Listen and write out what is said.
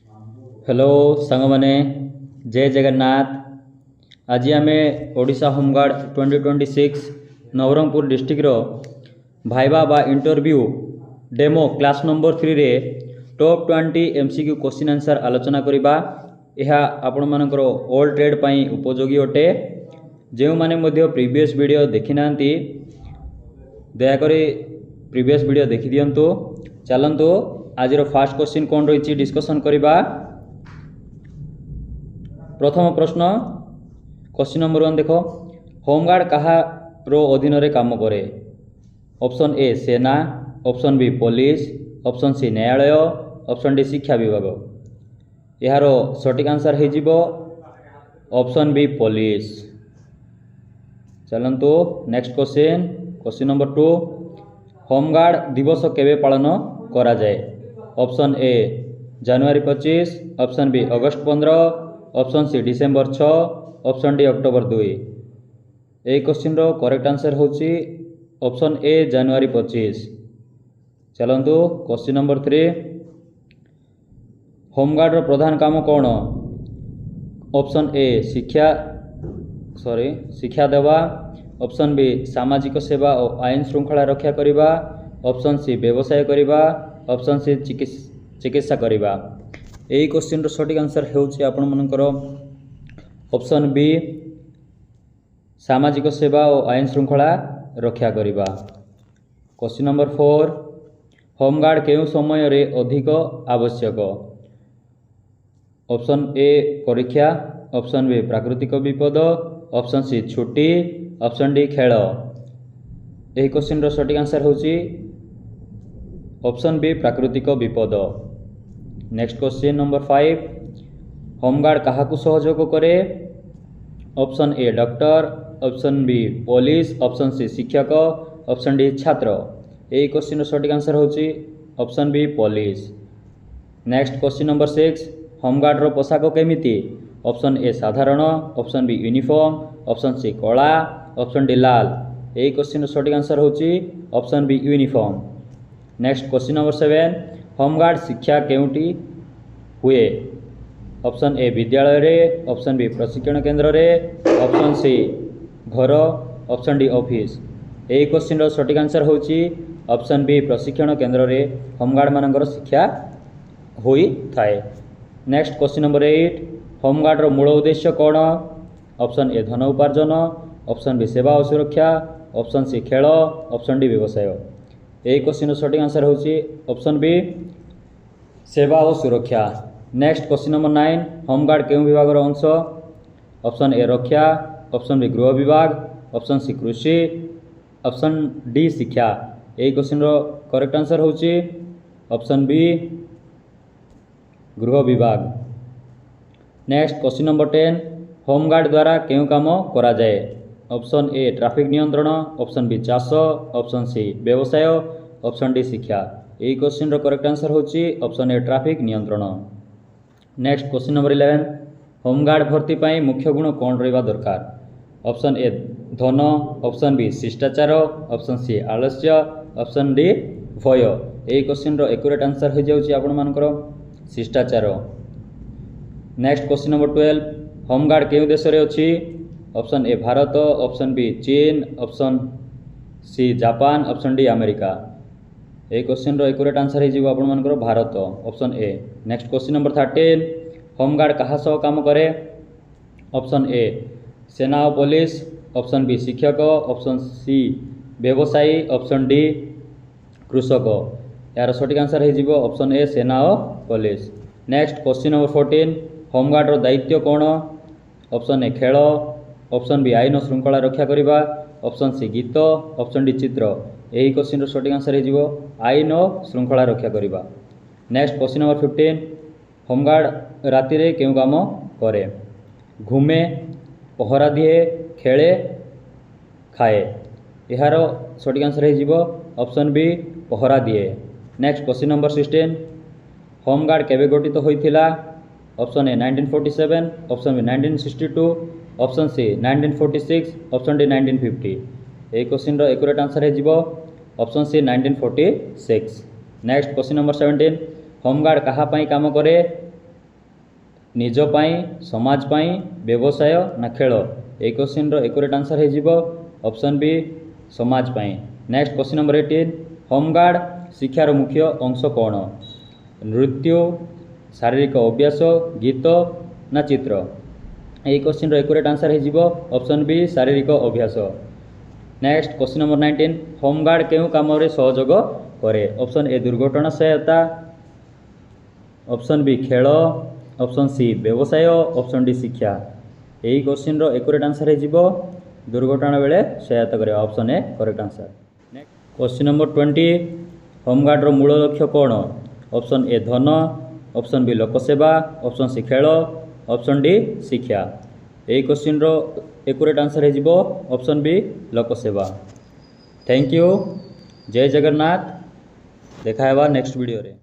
Hello सांग माने जय जगन्नाथ। आज आम Odisha home guard 2026 Nabarangpur district viva बा इंटरव्यू डेमो क्लास नंबर 3 रे टॉप 20 एमसीक्यू क्वेश्चन आंसर आलोचना करिबा। यह आपण मानकर ऑल ट्रेड पाई उपयोगी अटे। जो माने मध्य प्रीवियस वीडियो देखि नांती दयाकरी प्रीवियस वीडियो देखि दियंतु। चलंतु आज फास्ट क्वेश्चन कौन रही डिस्कसन करिबा। प्रथम प्रश्न क्वेश्चन नंबर 1 देखो, होमगार्ड कहार अधीन रे काम करे? ऑप्शन ए सेना, ऑप्शन बी पुलिस, ऑप्शन सी न्यायालय, ऑप्शन डी शिक्षा विभाग। यार सटीक आंसर हो ऑप्शन बी पुलिस। चलंतु next question question number 2, home guard दिवस केबे पालन करा जाए? ऑप्शन ए जनवरी 25, ऑप्शन बी अगस्त 15, option C December 6, option D October 2। यही क्वेश्चन रो करेक्ट आंसर होची ऑप्शन ए जनवरी 25। चलंतु क्वेश्चन नंबर 3, होमगार्ड रो प्रधान काम कौन? ऑप्शन ए शिक्षा देवा, ऑप्शन बी सामाजिक सेवा और आईन श्रृंखला रक्षा करिबा, ऑप्शन सी व्यवसाय करिबा, ऑप्शन सी चिकित्सा करिबा। यही क्वेश्चन रो सटीक आंसर होची आपण मनकर ऑप्शन बी सामाजिक सेवा और आईन श्रृंखला रक्षा करिबा। क्वेश्चन नंबर 4, होमगार्ड केउ समय रे अधिक आवश्यक? ऑप्शन ए परीक्षा, ऑप्शन बी प्राकृतिक विपद, ऑप्शन सी छुट्टी, ऑप्शन डी खेल। यही क्वेश्चन रो सटीक आंसर होची ऑप्शन बी प्राकृतिक विपद। नेक्स्ट क्वेश्चन नंबर 5, होमगार्ड काहाकू सहयोग करे? Option A doctor, option B पुलिस, ऑप्शन सी शिक्षक, ऑप्शन डी छात्र। यही क्वेश्चन सटीक आंसर होची ऑप्शन बी पुलिस। नेक्स्ट क्वेश्चन नंबर 6, होमगार्ड रो पोशाक केमिति? ऑप्शन ए साधारण, option B uniform, option C कला, ऑप्शन डी लाल। यही क्वेश्चन सटीक आंसर होची option B uniform. Next question number 7, home guard शिक्षा केउटी हुए? ऑप्शन ए विद्यालय रे, ऑप्शन बी प्रशिक्षण केंद्र रे, ऑप्शन सी घर, ऑप्शन डी ऑफिस। यही क्वेश्चन सटीक आंसर होची ऑप्शन बी प्रशिक्षण केंद्र रे होमगार्ड मानकर शिक्षा होई थाए। नेक्स्ट क्वेश्चन नंबर 8, होमगार्ड रो मूल उद्देश्य कौन? ऑप्शन ए धन उपार्जन, ऑप्शन बी सेवा और सुरक्षा, ऑप्शन सी खेल, ऑप्शन डी व्यवसाय। यही क्वेश्चन सटीक आंसर होची ऑप्शन बी सेवा और सुरक्षा। नेक्स्ट क्वेश्चन नंबर 9, होमगार्ड केउ विभाग रो अंश? ऑप्शन ए रक्षा, ऑप्शन बी गृह विभाग, ऑप्शन सी कृषि, ऑप्शन डी शिक्षा। यही क्वेश्चन रो करेक्ट आंसर होची ऑप्शन बी गृह विभाग। नेक्स्ट क्वेश्चन नंबर 10, होमगार्ड द्वारा केउ काम करा जाए? ऑप्शन ए ट्रैफिक नियंत्रण, ऑप्शन बी चाष, ऑप्शन सी व्यवसाय, ऑप्शन डी शिक्षा। यही क्वेश्चन रो करेक्ट आंसर होची ऑप्शन ए ट्रैफिक नियंत्रण। नेक्स्ट क्वेश्चन नंबर 11, होमगार्ड भर्ती पाई मुख्य गुण कौन रहिबा दरकार? ऑप्शन ए धन, ऑप्शन बी शिष्टाचार, ऑप्शन सी आलस्य, ऑप्शन डी भय। यही क्वेश्चन रो एक्यूरेट आंसर हो जाउची आपण मानकर शिष्टाचार। नेक्स्ट क्वेश्चन नंबर 12, होमगार्ड केउ देश रे अछि? Option A Bharat, option B चीन, option C Japan, option D America. यही क्वेश्चन रो एक्यूरेट आंसर हो आपण मानकर Bharat, option A. Next question number 13, home guard कहा सह काम करे? ऑप्शन ए सेना और पुलिस, ऑप्शन बी शिक्षक, ऑप्शन सी व्यवसायी, ऑप्शन डी कृषक। यार सटीक आंसर हो ऑप्शन ए सेना और पुलिस। नेक्स्ट क्वेश्चन नंबर 14, होमगार्ड रो दायित्व कौन? ऑप्शन ए खेल, ऑप्शन बी आईन श्रृंखला रक्षा करिबा, ऑप्शन सी गीत, ऑप्शन डी चित्र। यही क्वेश्चन सटीक आंसर हो आईन और श्रृंखला रक्षा करिबा। नेक्स्ट क्वेश्चन नंबर 15, होमगार्ड राति रे केउ काम करे? घूमे, पहरा दिए, खेले, खाए। यार सटीक आंसर हो ऑप्शन बी पहरा दिए। नेक्स्ट क्वेश्चन नंबर 16, होमगार्ड केबे गठित होइथिला? Option A 1947, option B 1962, option C 1946, option D 1950। यही क्वेश्चन एक्यूरेट आंसर हो option C 1946। Next question number 17, home guard कहा काम करे? निज पाई समाज पाई व्यवसाय ना खेल ए क्वेश्चन रो एक्यूरेट आंसर हो ऑप्शन बी समाज पाई। नेक्स्ट क्वेश्चन नंबर 18 होमगार्ड शिक्षार मुख्य अंश कौन नृत्य शारीरिक अभ्यास गीत ना चित्र ए क्वेश्चन रो एक्यूरेट आंसर हो ऑप्शन बी शारीरिक अभ्यास। नेक्स्ट क्वेश्चन नंबर 19 होमगार्ड केउ काम रे सहयोग करे ऑप्शन ए दुर्घटना सहायता ऑप्शन बी खेल ऑप्शन सी व्यवसाय ऑप्शन डी शिक्षा यही क्वेश्चन रो एक्यूरेट आंसर हो दुर्घटना बेले सहायता करे option A correct answer. Question number 20 home guard रो मूल लक्ष्य कौन ऑप्शन ए धन ऑप्शन बी लोकसेवा ऑप्शन सी खेल ऑप्शन डी शिक्षा यही क्वेश्चन रो एक्यूरेट आंसर हो ऑप्शन बी लोकसेवा। थैंक यू जय जगन्नाथ देखा नेक्स्ट वीडियो रे।